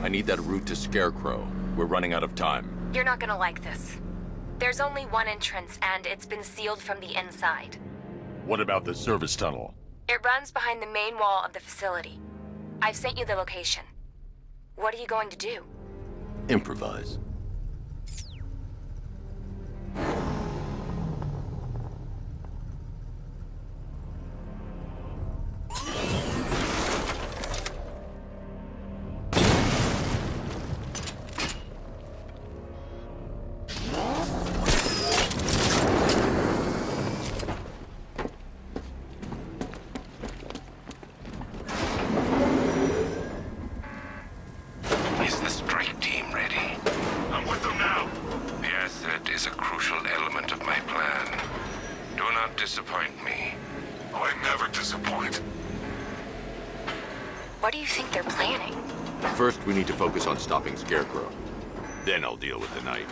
I need that route to Scarecrow. We're running out of time. You're not gonna like this. There's only one entrance, and it's been sealed from the inside. What about the service tunnel? It runs behind the main wall of the facility. I've sent you the location. What are you going to do? Improvise. Disappoint me. I never disappoint. What do you think they're planning? First, we need to focus on stopping Scarecrow. Then I'll deal with the Knight.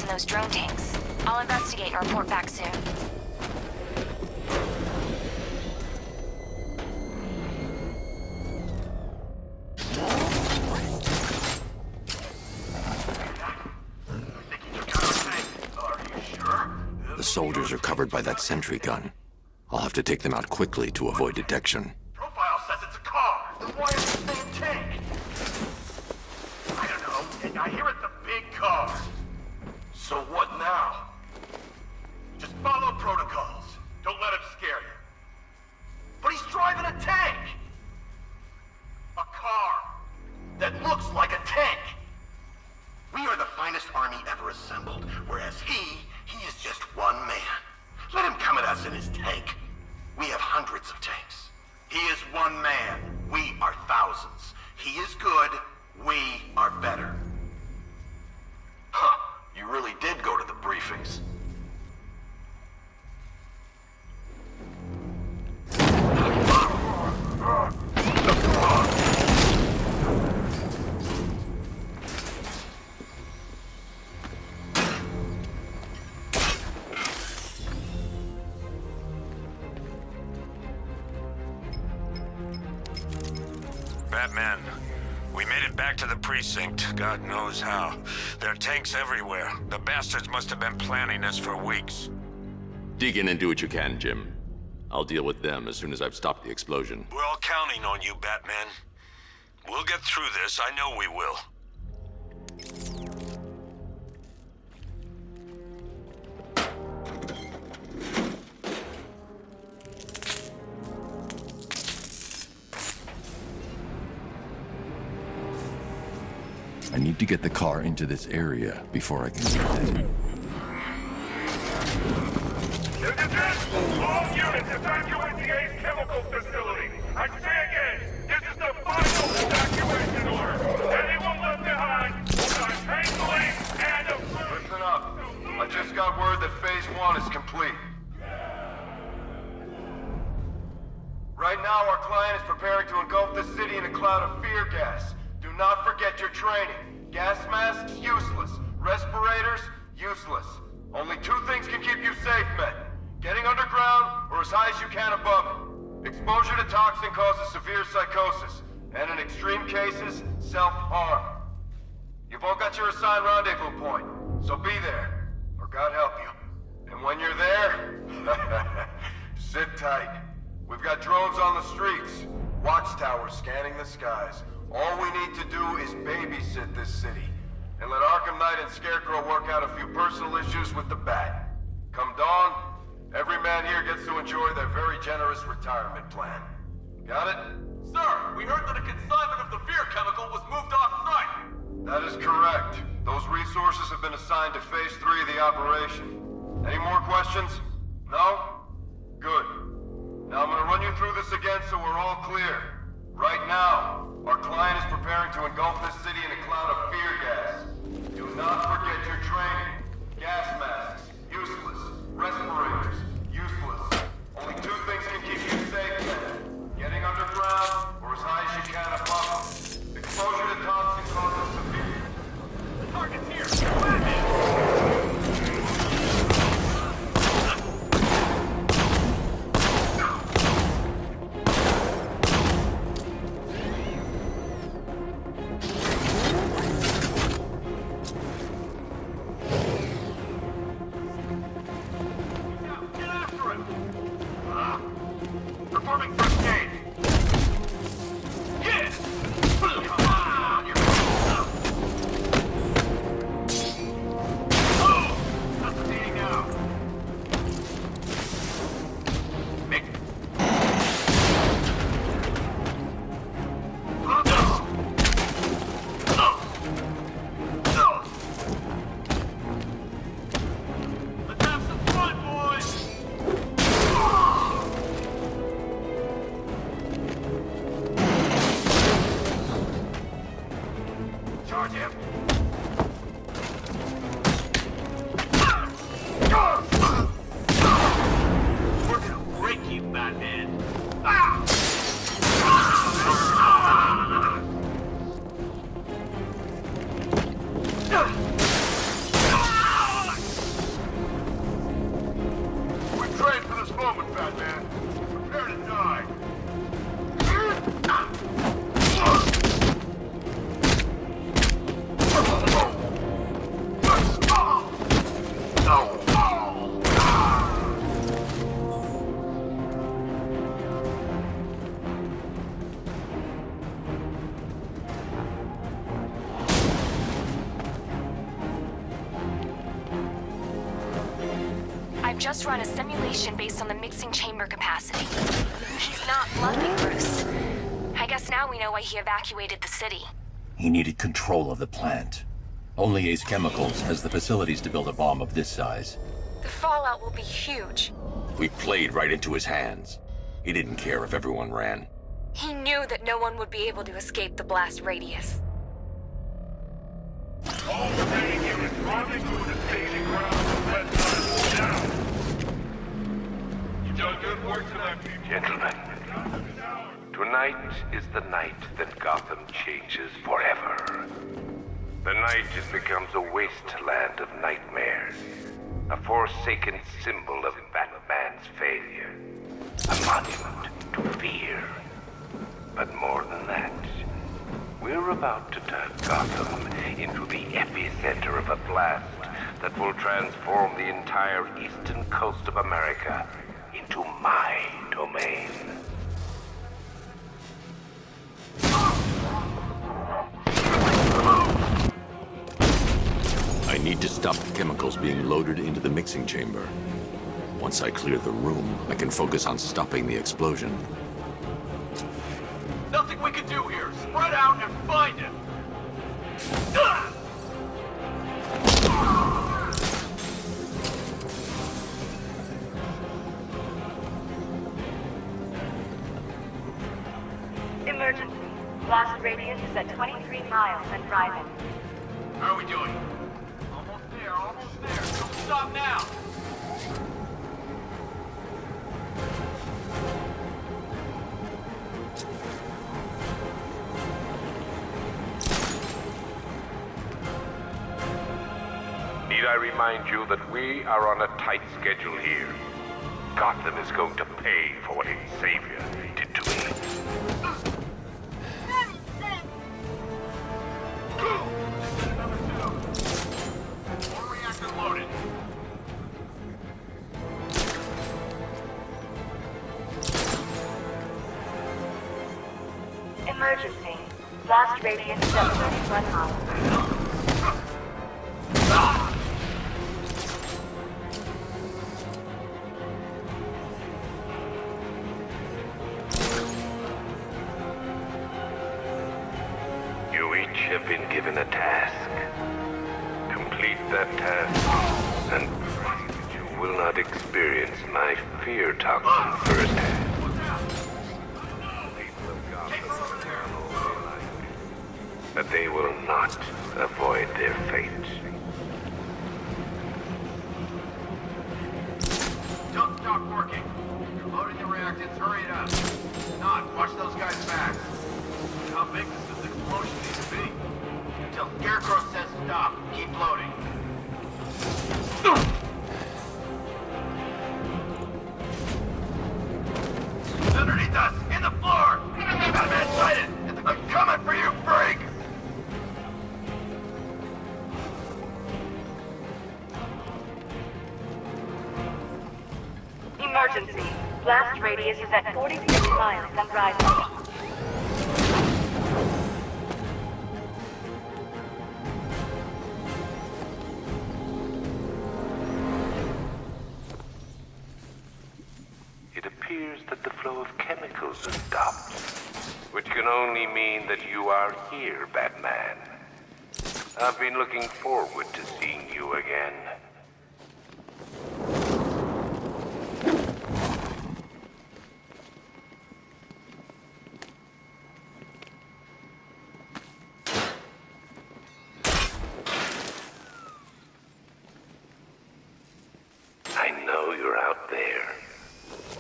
Those drone tanks. I'll investigate and report back soon. The soldiers are covered by that sentry gun. I'll have to take them out quickly to avoid detection. Profile says it's a car. Then why is it the same tank? I don't know. I hear it's a big car. So what now? Just follow protocols. Don't let him scare you. But he's driving a tank! A car that looks like a tank! We are the finest army ever assembled, whereas he is just one man. Let him come at us in his tank. We have hundreds of tanks. He is one man. We are thousands. He is good. We are better. Huh. You really did go to the briefings. Batman, we made it back to the precinct. God knows how. There are tanks everywhere. The bastards must have been planning this for weeks. Dig in and do what you can, Jim. I'll deal with them as soon as I've stopped the explosion. We're all counting on you, Batman. We'll get through this. I know we will. I need to get the car into this area before I can use it. All units evacuate the Ace Chemical Facility. I say again, this is the final evacuation order. Anyone left behind will die painfully and approved. Listen up. I just got word that Phase 1 is complete. Right now, our client is preparing to engulf the city in a cloud of fear gas. Do not forget your training. Gas masks, useless. Respirators, useless. Only two things can keep you safe, men. Getting underground or as high as you can above it. Exposure to toxin causes severe psychosis, and in extreme cases, self-harm. You've all got your assigned rendezvous point, so be there, or God help you. And when you're there, sit tight. We've got drones on the streets, watchtowers scanning the skies. All we need to do is babysit this city, and let Arkham Knight and Scarecrow work out a few personal issues with the Bat. Come dawn, every man here gets to enjoy their very generous retirement plan. Got it? Sir, we heard that a consignment of the fear chemical was moved off-site. That is correct. Those resources have been assigned to Phase 3 of the operation. Any more questions? No? Good. Now I'm gonna run you through this again so we're all clear. Right now, our client is preparing to engulf this city in a cloud of fear gas. Do not forget your training. Gas masks, useless. Respirators, useless. Only two things can keep you safe then. Getting underground, or as high as you can above. Exposure to toxin causes severe... The target's here! Batman! Performing first aid. Get! Come on! You're... Oh! Suffocating now. Make... Let's have some fun, boys! Charge him! We're gonna break you, Batman! We've trained for this moment, Batman. Prepare to die. I've just run a simulation based on the mixing chamber capacity. He's not bluffing, Bruce. I guess now we know why he evacuated the city. He needed control of the plant. Only Ace Chemicals has the facilities to build a bomb of this size. The fallout will be huge. We played right into his hands. He didn't care if everyone ran. He knew that no one would be able to escape the blast radius. All remaining units rendezvous the staging ground of Red Sun now. You've done good work tonight, people. Gentlemen, tonight is the night that Gotham changes forever. The night it becomes a wasteland of nightmares, a forsaken symbol of Batman's failure, a monument to fear. But more than that, we're about to turn Gotham into the epicenter of a blast that will transform the entire eastern coast of America into my domain. I need to stop the chemicals being loaded into the mixing chamber. Once I clear the room, I can focus on stopping the explosion. Nothing we can do here. Spread out and find him. Emergency. Blast radius is at 23 miles and rising. How are we doing? Almost there, almost there. Don't stop now. Need I remind you that we are on a tight schedule here? Gotham is going to pay for what its savior did to me. Number 2. One reactor loaded. Emergency. Blast radius set 31 miles. You each have been given a task. Complete that task, and pray that you will not experience my fear toxin firsthand. That they will not avoid their fate. Don't stop working. You're loading the reactants. Hurry it up. Not watch those guys back. How big does this explosion need to be? Until Scarecrow says stop. Keep loading. It's underneath us! In the floor! Got him inside it! I'm coming for you, freak! Emergency. Blast radius is at 46 miles and rising. It appears that the flow of chemicals has stopped, which can only mean that you are here, Batman. I've been looking forward to seeing you again. I know you're out there.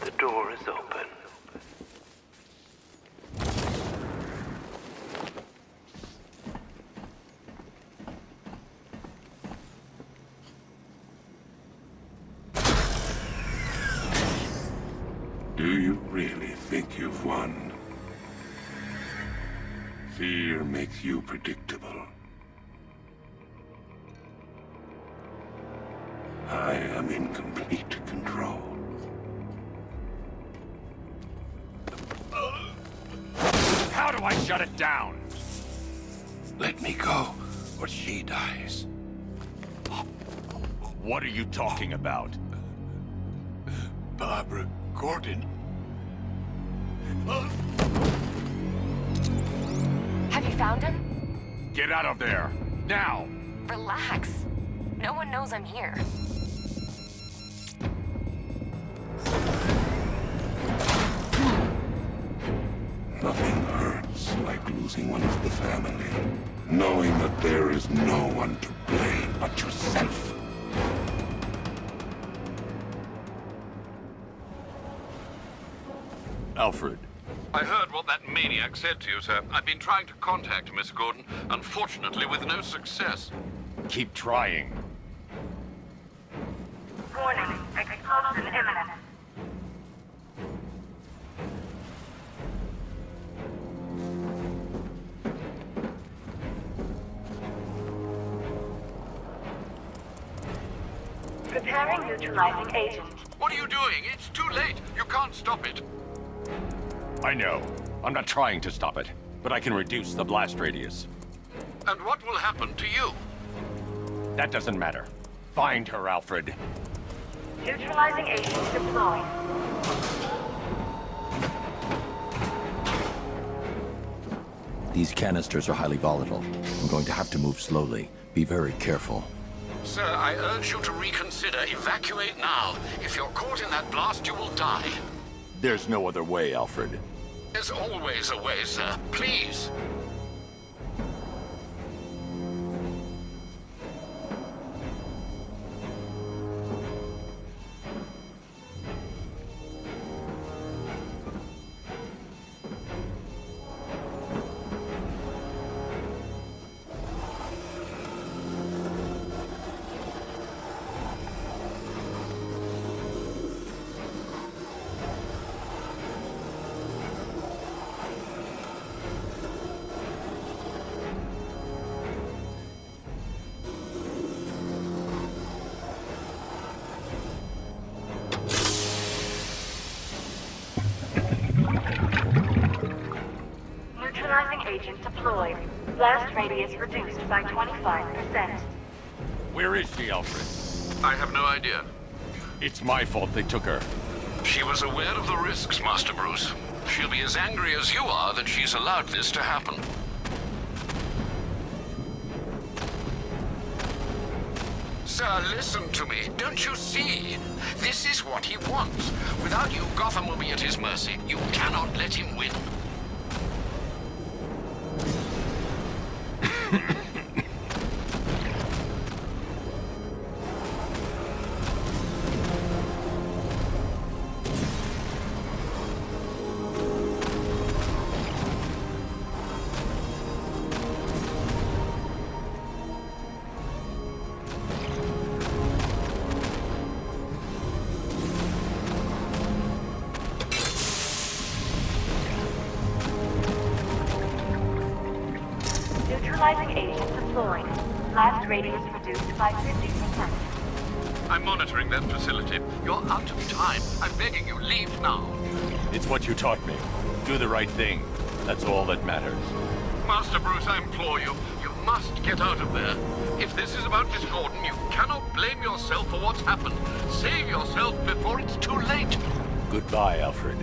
The door is open. Do you really think you've won? Fear makes you predictable. I am in complete control. How do I shut it down? Let me go, or she dies. What are you talking about? Barbara Gordon. Have you found him? Get out of there! Now! Relax. No one knows I'm here. Nothing hurts like losing one of the family. Knowing that there is no one to blame but yourself. Alfred. I heard what that maniac said to you, sir. I've been trying to contact Miss Gordon, unfortunately with no success. Keep trying. Warning. Explosion imminent. Preparing neutralizing agent. What are you doing? It's too late. You can't stop it. I know. I'm not trying to stop it, but I can reduce the blast radius. And what will happen to you? That doesn't matter. Find her, Alfred. Neutralizing agent deployed. These canisters are highly volatile. I'm going to have to move slowly. Be very careful. Sir, I urge you to reconsider. Evacuate now. If you're caught in that blast, you will die. There's no other way, Alfred. There's always a way, sir. Please. Neutralizing agent deployed. Blast radius reduced by 25%. Where is she, Alfred? I have no idea. It's my fault they took her. She was aware of the risks, Master Bruce. She'll be as angry as you are that she's allowed this to happen. Sir, listen to me. Don't you see? This is what he wants. Without you, Gotham will be at his mercy. You cannot let him win. Neutralizing agent deployed. Blast radius reduced by 50%. I'm monitoring that facility. You're out of time. I'm begging you, leave now. It's what you taught me. Do the right thing. That's all that matters. Master Bruce, I implore you. You must get out of there. If this is about Miss Gordon, you cannot blame yourself for what's happened. Save yourself before it's too late. Goodbye, Alfred.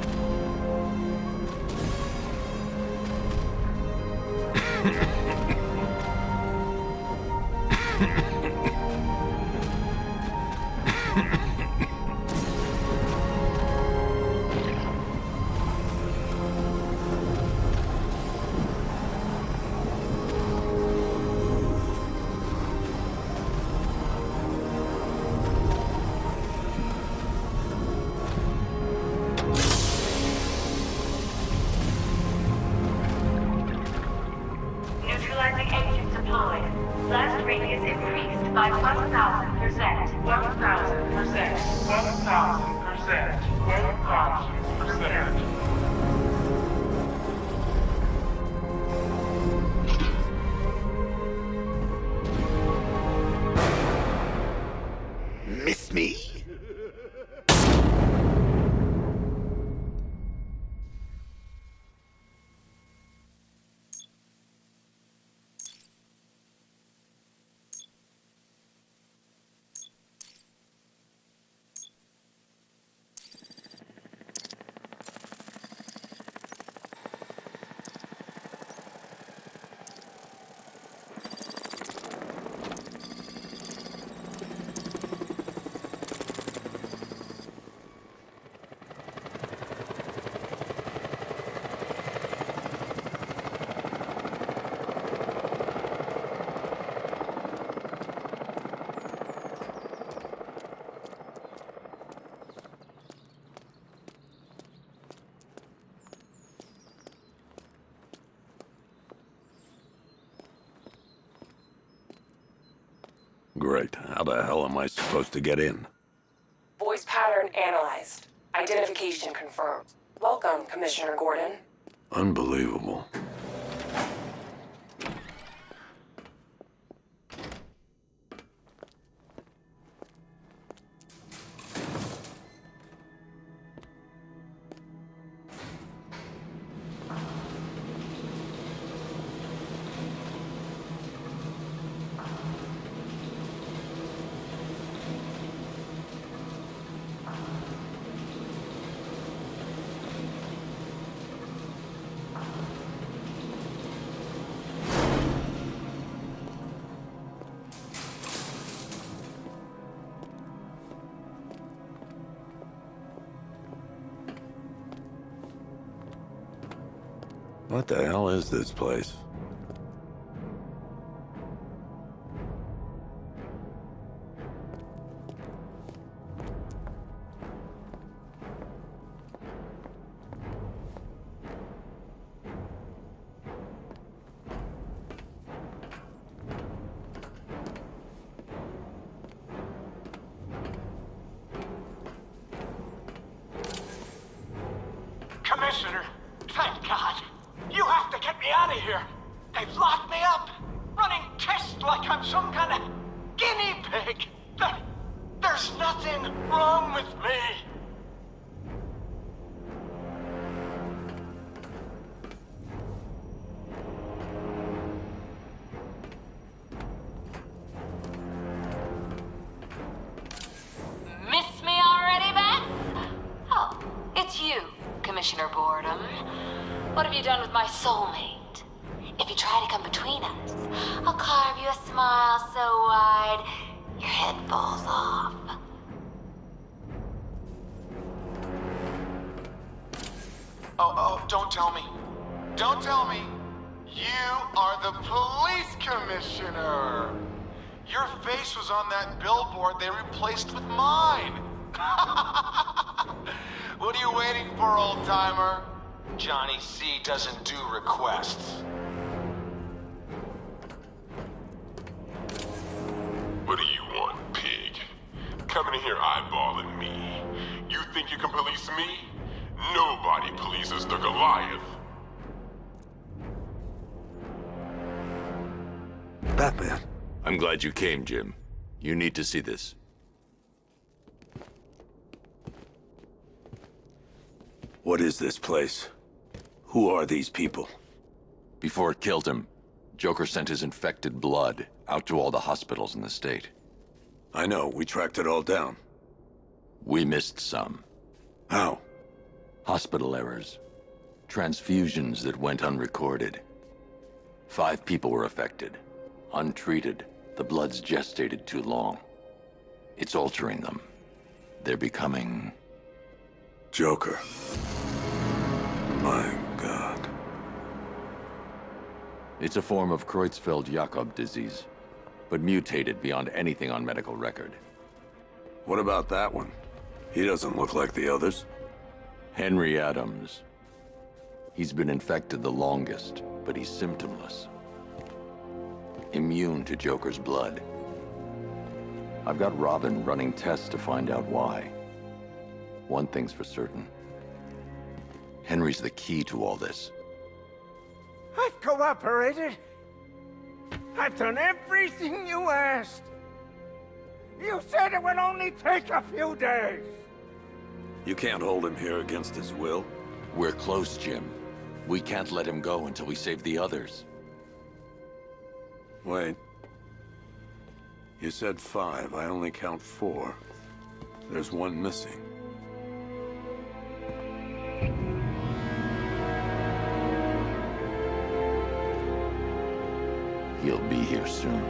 Neutralizing agent deployed. Blast radius increased by 1,000%. 1,000%. 1,000%. 1,000%. Miss me? Great. How the hell am I supposed to get in? Voice pattern analyzed. Identification confirmed. Welcome, Commissioner Gordon. Unbelievable. What the hell is this place? Commissioner, thank God. You have to get me out of here. They've locked me up, running tests like I'm some kind of guinea pig. There's nothing wrong with me. What have you done with my soulmate? If you try to come between us, I'll carve you a smile so wide, your head falls off. Oh, don't tell me. Don't tell me. You are the police commissioner. Your face was on that billboard they replaced with mine. What are you waiting for, old-timer? Johnny C doesn't do requests. What do you want, pig? Coming in here eyeballing me. You think you can police me? Nobody polices the Goliath. Batman. I'm glad you came, Jim. You need to see this. What is this place? Who are these people? Before it killed him, Joker sent his infected blood out to all the hospitals in the state. I know, we tracked it all down. We missed some. How? Hospital errors. Transfusions that went unrecorded. 5 people were affected. Untreated, the blood's gestated too long. It's altering them. They're becoming... Joker. My God. It's a form of Creutzfeldt-Jakob disease, but mutated beyond anything on medical record. What about that one? He doesn't look like the others. Henry Adams. He's been infected the longest, but he's symptomless. Immune to Joker's blood. I've got Robin running tests to find out why. One thing's for certain. Henry's the key to all this. I've cooperated. I've done everything you asked. You said it would only take a few days. You can't hold him here against his will. We're close, Jim. We can't let him go until we save the others. Wait. You said 5. I only count 4. There's one missing. He'll be here soon.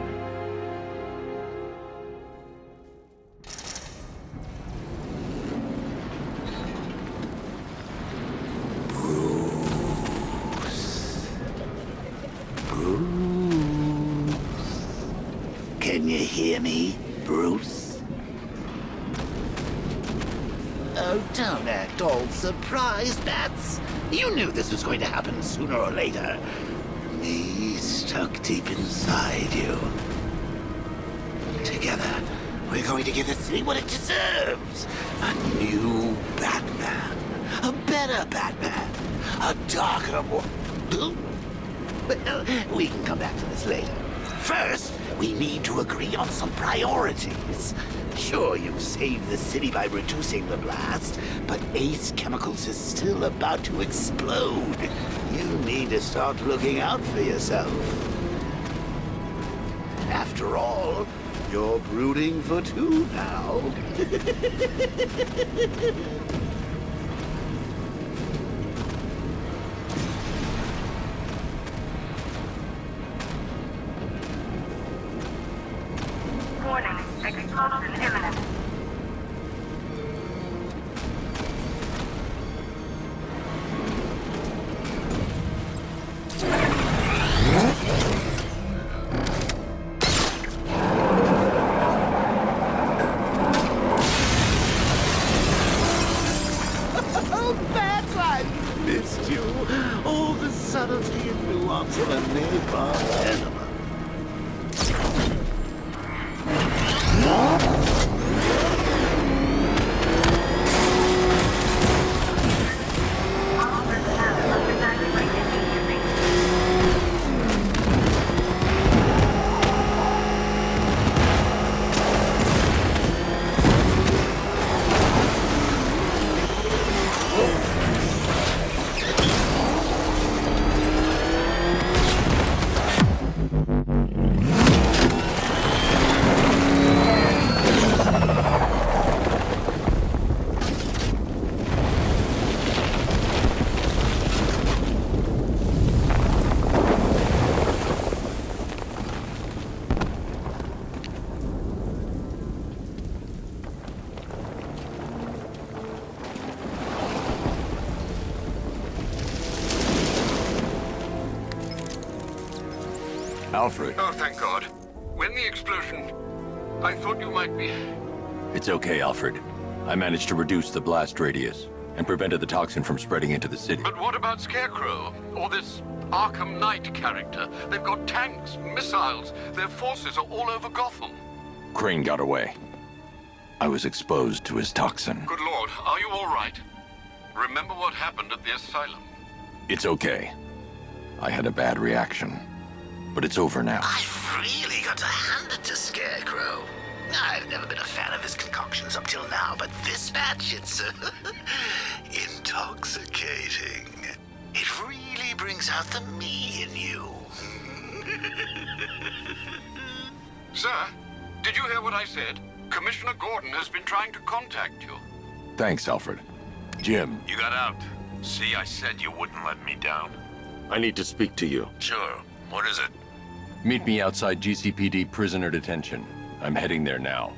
Can you hear me, Bruce? Oh, don't act all surprised, Bats. You knew this was going to happen sooner or later. Me stuck deep inside you. Together, we're going to give the city what it deserves. A new Batman. A better Batman. A darker, more... Well, we can come back to this later. First, we need to agree on some priorities. Sure, you saved the city by reducing the blast, but Ace Chemicals is still about to explode. You need to start looking out for yourself. After all, you're brooding for 2 now. Warning, explosion imminent. Oh, Bats, I missed you. All the subtlety and nuance of a napalm enema. Alfred. Oh, thank God. When the explosion... I thought you might be... It's okay, Alfred. I managed to reduce the blast radius and prevented the toxin from spreading into the city. But what about Scarecrow? Or this Arkham Knight character? They've got tanks, missiles. Their forces are all over Gotham. Crane got away. I was exposed to his toxin. Good Lord, are you all right? Remember what happened at the asylum? It's okay. I had a bad reaction. But it's over now. I've really got to hand it to Scarecrow. I've never been a fan of his concoctions up till now, but this match, it's intoxicating. It really brings out the me in you. Sir, did you hear what I said? Commissioner Gordon has been trying to contact you. Thanks, Alfred. Jim. You got out. See, I said you wouldn't let me down. I need to speak to you. Sure. What is it? Meet me outside GCPD prisoner detention. I'm heading there now.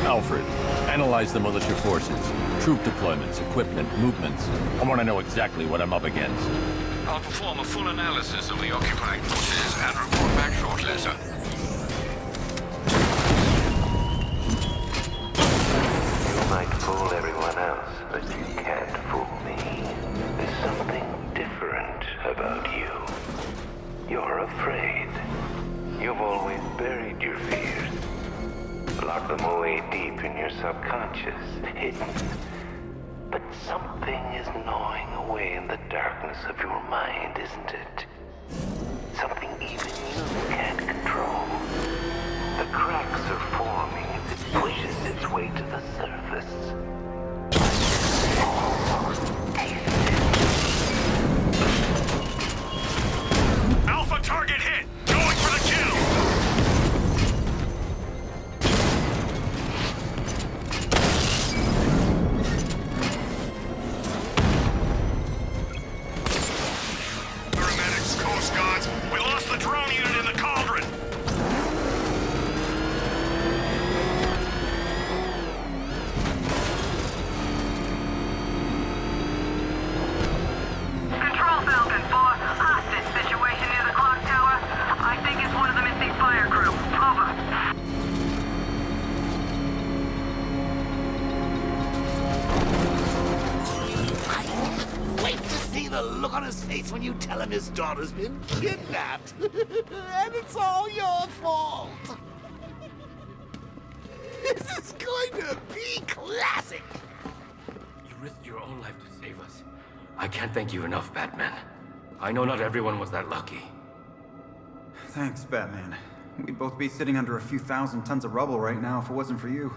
Alfred, analyze the militia forces, troop deployments, equipment, movements. I want to know exactly what I'm up against. I'll perform a full analysis of the occupying forces and report back shortly, sir. You might fool everyone else, but you can't fool me. There's something different about you. You're afraid. You've always buried your fears. Locked them away deep in your subconscious, hidden. But something is gnawing away in the darkness of your mind, isn't it? Something even you can't control. The cracks are forming as it pushes its way to the surface. Almost taste it. Alpha target hit! Going for the kill! We lost the drone unit in the cauldron! Control Falcon 4, hostage situation near the clock tower. I think it's one of the missing fire crew. Over. Wait to see the look on his face when you tell him his daughter's been kidnapped. And it's all your fault. This is going to be classic. You risked your own life to save us. I can't thank you enough, Batman. I know not everyone was that lucky. Thanks, Batman. We'd both be sitting under a few thousand tons of rubble right now if it wasn't for you.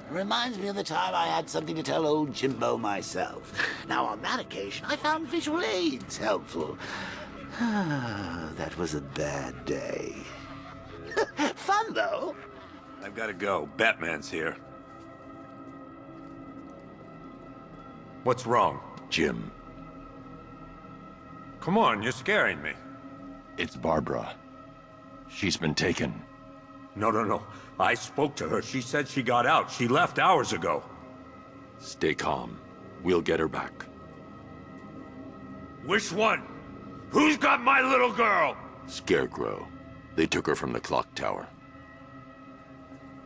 Reminds me of the time I had something to tell old Jimbo myself. Now, on that occasion, I found visual aids helpful. That was a bad day. Fun, though. I've got to go. Batman's here. What's wrong? Jim. Come on, you're scaring me. It's Barbara. She's been taken. No. I spoke to her. She said she got out. She left hours ago. Stay calm. We'll get her back. Which one? Who's got my little girl? Scarecrow. They took her from the clock tower.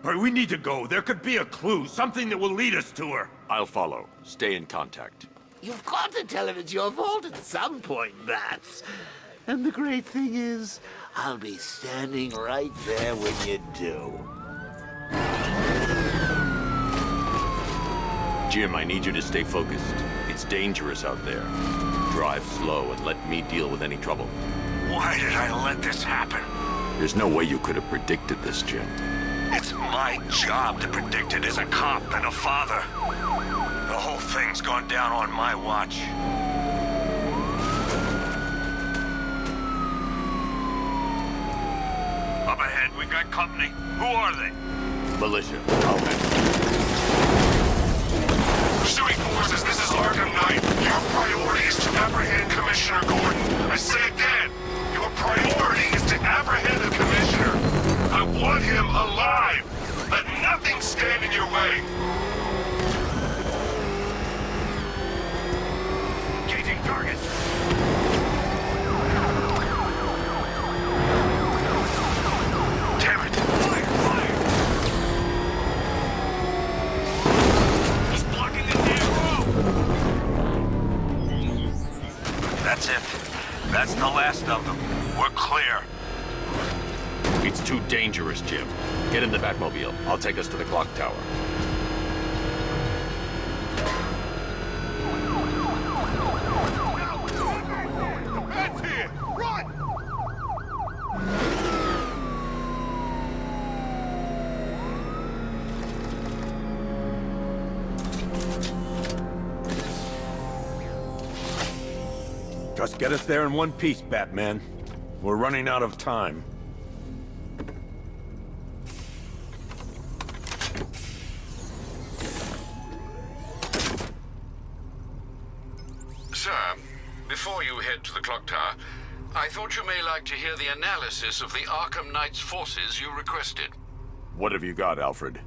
All right, we need to go. There could be a clue, something that will lead us to her. I'll follow. Stay in contact. You've got to tell him it's your fault at some point, Bats. And the great thing is, I'll be standing right there when you do. Jim, I need you to stay focused. It's dangerous out there. Drive slow and let me deal with any trouble. Why did I let this happen? There's no way you could have predicted this, Jim. It's my job to predict it as a cop and a father. The whole thing's gone down on my watch. Up ahead, we've got company. Who are they? Militia. I'll Pursuing forces, this is Arkham That's the last of them. We're clear. It's too dangerous, Jim. Get in the Batmobile. I'll take us to the clock tower. That's here! Run! Just get us there in one piece, Batman. We're running out of time. Sir, before you head to the clock tower, I thought you may like to hear the analysis of the Arkham Knight's forces you requested. What have you got, Alfred?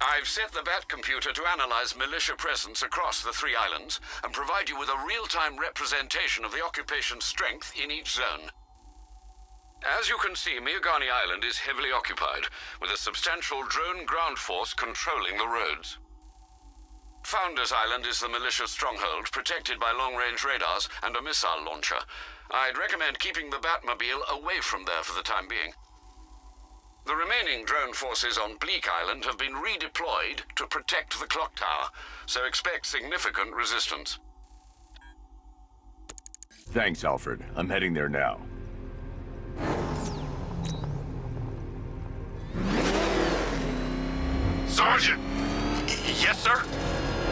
I've set the Bat computer to analyze militia presence across the 3 islands and provide you with a real-time representation of the occupation's strength in each zone. As you can see, Miagani Island is heavily occupied, with a substantial drone ground force controlling the roads. Founders Island is the militia stronghold, protected by long-range radars and a missile launcher. I'd recommend keeping the Batmobile away from there for the time being. The remaining drone forces on Bleak Island have been redeployed to protect the clock tower, so expect significant resistance. Thanks, Alfred. I'm heading there now. Sergeant! Yes, sir?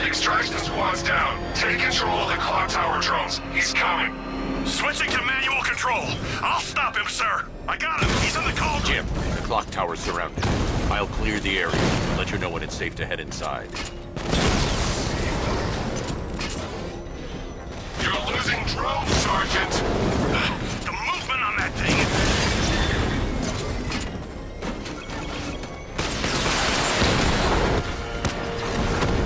Extraction squad's down. Take control of the clock tower drones. He's coming. Switching to manual control. I'll stop him, sir. I got him. He's in the cauldron. Jim, the clock tower's surrounded. I'll clear the area and let you know when it's safe to head inside. You're losing drones, Sergeant. The movement on that thing.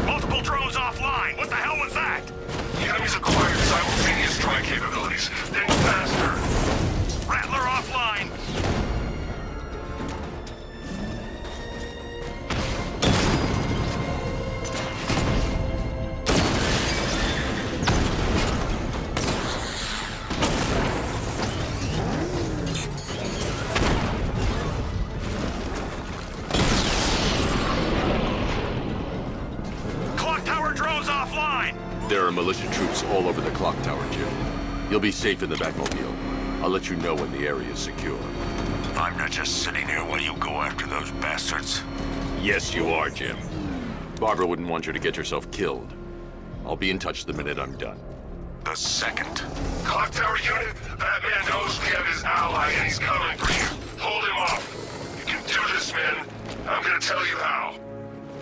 Multiple drones offline. What the hell was that? The enemy's acquired simultaneous strike capabilities. Then faster. Rattler offline. Clock tower drones offline. There are militia troops all over the clock tower, Jim. You'll be safe in the Batmobile. I'll let you know when the area is secure. I'm not just sitting here while you go after those bastards. Yes, you are, Jim. Barbara wouldn't want you to get yourself killed. I'll be in touch the minute I'm done. The second. Clock tower unit, Batman knows we have his ally and he's coming for you. Hold him off. You can do this, man. I'm gonna tell you how.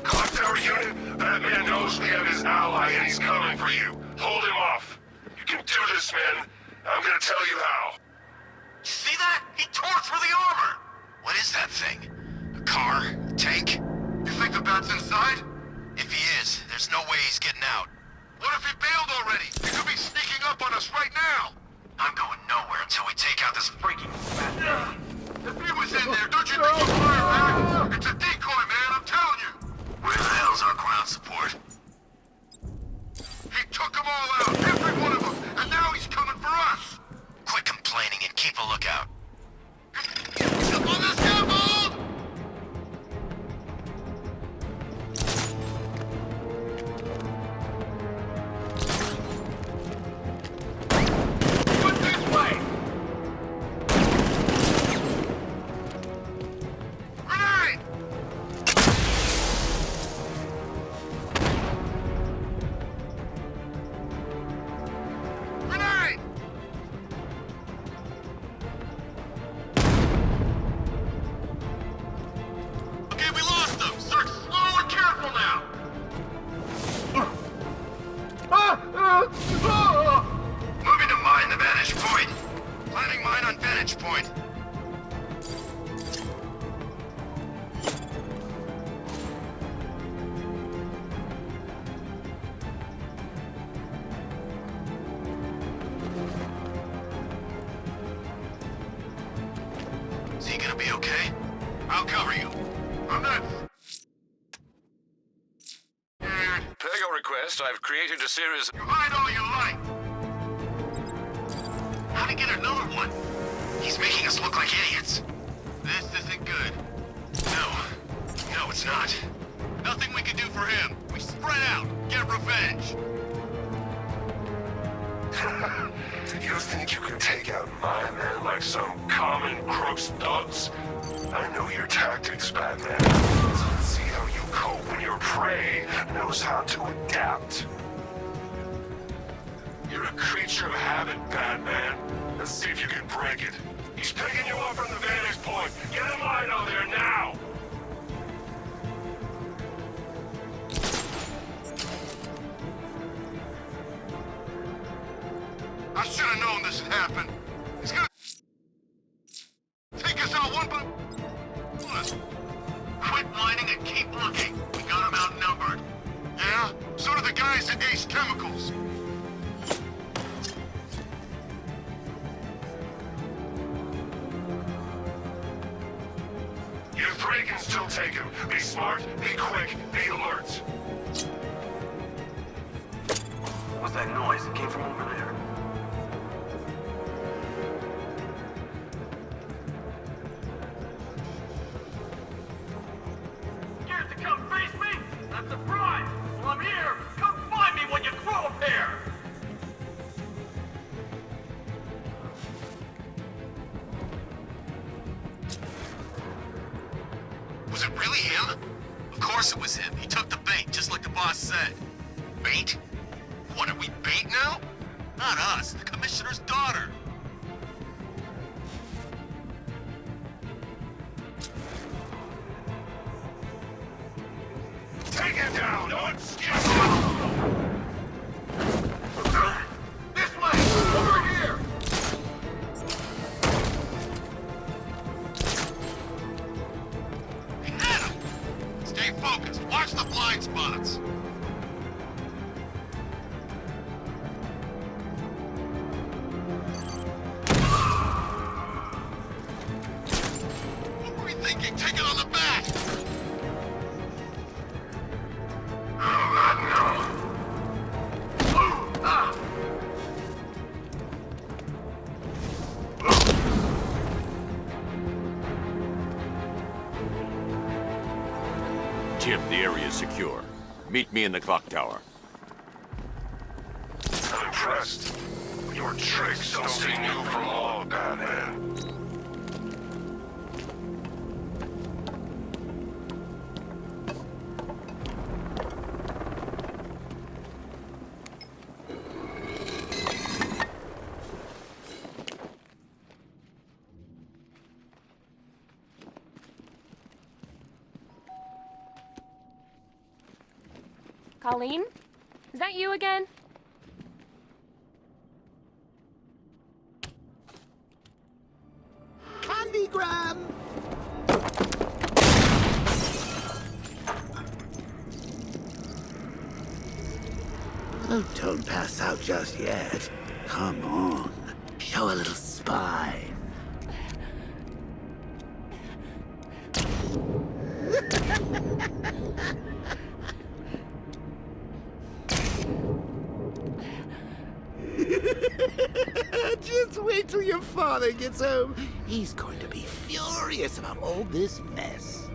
Clock tower unit, Batman knows we have his ally and he's coming for you. Hold him off. You can do this, man. I'm gonna tell you how. You see that? He tore through the armor! What is that thing? A car? A tank? You think the Bat's inside? If he is, there's no way he's getting out. What if he bailed already? He could be sneaking up on us right now! I'm going nowhere until we take out this freaking Bat. If he was in there, don't you think he'd fire back? It's a decoy, man, I'm telling you! Where the hell's our ground support? He took them all out, every one of them, and now he's coming for us! Quit complaining and keep a lookout. He's up on the scaffold! Put this way! Grenade! Grenade! Okay, we lost them! Search slow and careful now! Moving to mine the vantage point. Planning mine on vantage point. Is he gonna be okay? I'll cover you. I'm not... Per your request, I've created a series... You hide all you like! us look like idiots. This isn't good. No, it's not. Nothing we can do for him. We spread out, get revenge. You think you can take out my men like some common crooks thugs? I know your tactics, Batman. So let's see how you cope when your prey knows how to adapt. You're a creature of habit, Batman. Let's see if you can break it. He's picking you up from the vantage point. Get him right out there now! I should have known this would happen. He's gonna take us out one by one. Quit whining and keep looking. We got him outnumbered. Yeah? So do the guys at Ace Chemicals. You three can still take him. Be smart, be quick, be alert. What's that noise? It came from over there. Scared to come face me? That's a surprise! Well, I'm here! Come find me when you grow a pair! Was it really him? Of course it was him. He took the bait, just like the boss said. Bait? What, are we bait now? Not us, the commissioner's daughter. Take it down! Don't skip! This way! Over here! We had him! Stay focused. Watch the blind spots. What were we thinking? Take it on the back! Oh, God, no. Ooh, ah. Jim, the area is secure. Meet me in the clock tower. I'm impressed. Your tricks don't stay new for long, Batman. Colleen? Is that you again? Candygram! Oh, don't pass out just yet. Come on. Show a little spine. Just wait till your father gets home. He's going to be furious about all this mess.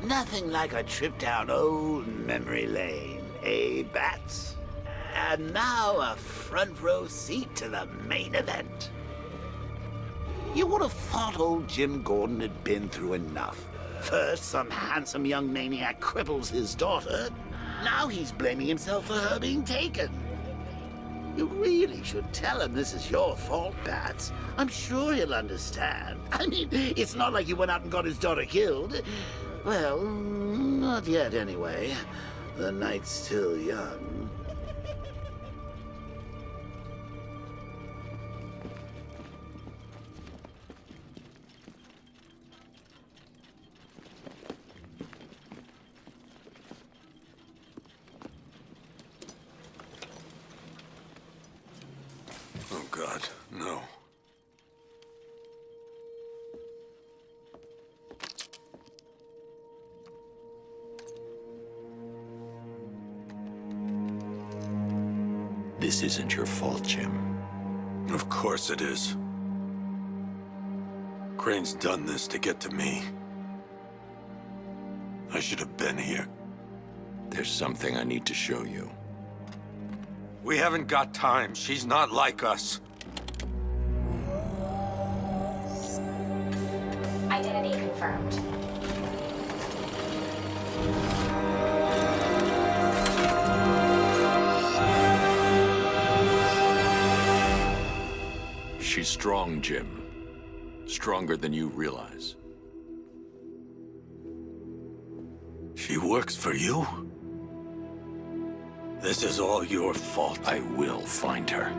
Nothing like a trip down old memory lane, eh, Bats? And now a front row seat to the main event. You would have thought old Jim Gordon had been through enough. First, some handsome young maniac cripples his daughter, Now he's blaming himself for her being taken. You really should tell him this is your fault, Bats. I'm sure he'll understand. I mean, it's not like you went out and got his daughter killed. Well, not yet anyway. The night's still young. Oh, God, no. This isn't your fault, Jim. Of course it is. Crane's done this to get to me. I should have been here. There's something I need to show you. We haven't got time. She's not like us. Identity confirmed. She's strong, Jim. Stronger than you realize. She works for you? This is all your fault. I will find her.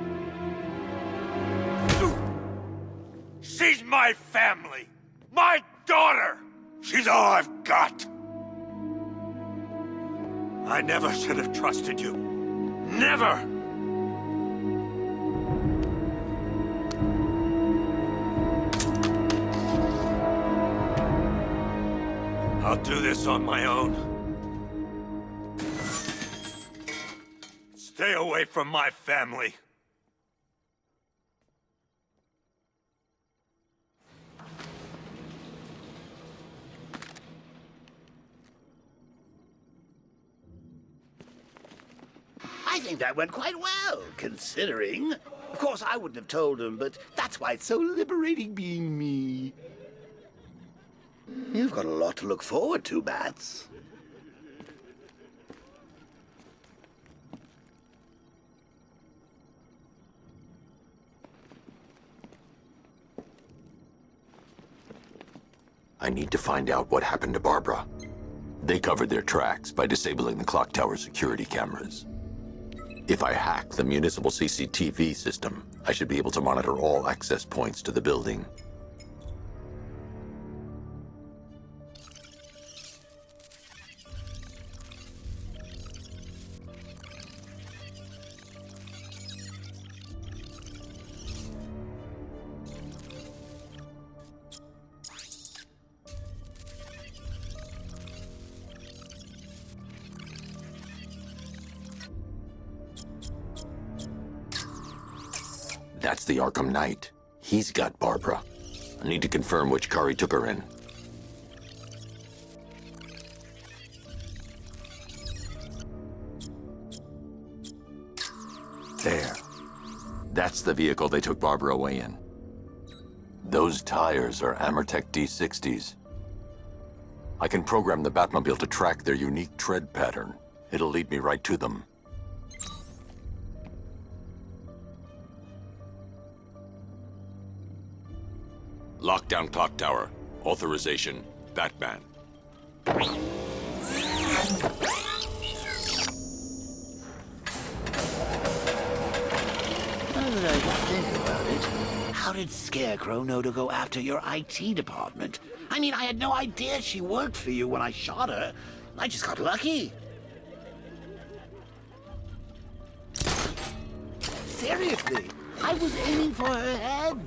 She's my family! My daughter! She's all I've got! I never should have trusted you. Never! I'll do this on my own. Stay away from my family. I think that went quite well, considering. Of course, I wouldn't have told him, but that's why it's so liberating being me. You've got a lot to look forward to, Bats. I need to find out what happened to Barbara. They covered their tracks by disabling the clock tower security cameras. If I hack the municipal CCTV system, I should be able to monitor all access points to the building. That's the Arkham Knight. He's got Barbara. I need to confirm which car he took her in. There. That's the vehicle they took Barbara away in. Those tires are Amertech D60s. I can program the Batmobile to track their unique tread pattern. It'll lead me right to them. Lockdown clock tower. Authorization, Batman. Now that I think about it, how did Scarecrow know to go after your IT department? I mean, I had no idea she worked for you when I shot her. I just got lucky. Seriously, I was aiming for her head.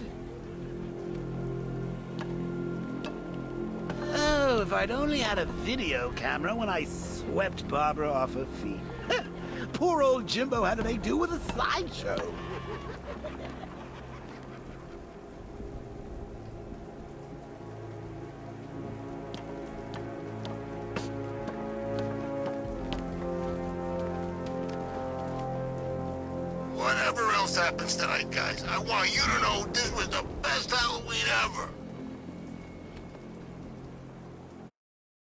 Oh, if I'd only had a video camera when I swept Barbara off her feet. Poor old Jimbo had to make do with a slideshow. Whatever else happens tonight, guys, I want you to know this was the best Halloween ever.